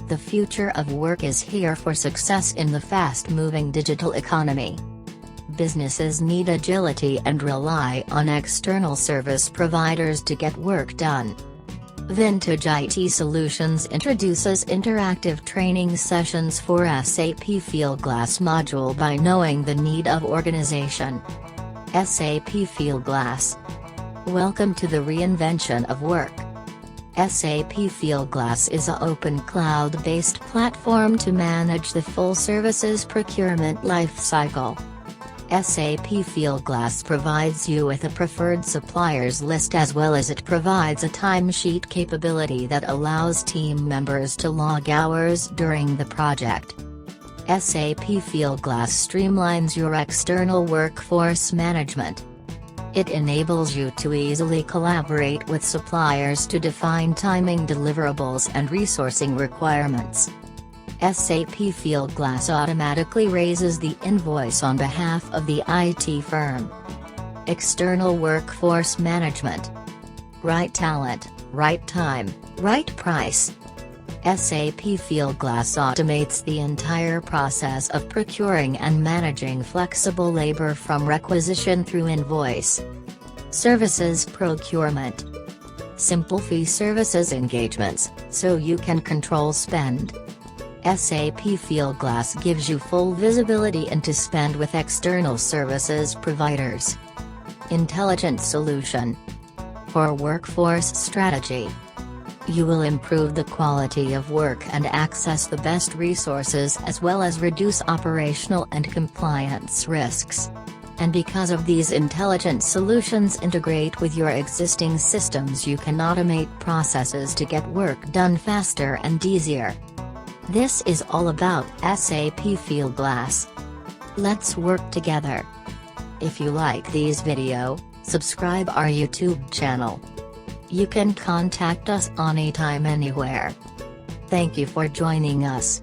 The future of work is here for success in the fast-moving digital economy. Businesses need agility and rely on external service providers to get work done. Vintage IT Solutions introduces interactive training sessions for SAP Fieldglass module by knowing the need of organization. SAP Fieldglass. Welcome to the reinvention of work. SAP Fieldglass is an open cloud-based platform to manage the full services procurement lifecycle. SAP Fieldglass provides you with a preferred suppliers list, as well as it provides a timesheet capability that allows team members to log hours during the project. SAP Fieldglass streamlines your external workforce management. It enables you to easily collaborate with suppliers to define timing deliverables and resourcing requirements. SAP Fieldglass automatically raises the invoice on behalf of the IT firm. External workforce management. Right talent, right time, right price. SAP Fieldglass automates the entire process of procuring and managing flexible labor from requisition through invoice. Services procurement. Simple fee services engagements, so you can control spend. SAP Fieldglass gives you full visibility into spend with external services providers. Intelligent solution. For workforce strategy. You will improve the quality of work and access the best resources, as well as reduce operational and compliance risks. And because of these intelligent solutions integrate with your existing systems, you can automate processes to get work done faster and easier. This is all about SAP Fieldglass. Let's work together. If you like this video, subscribe our YouTube channel. You can contact us anytime, anywhere. Thank you for joining us.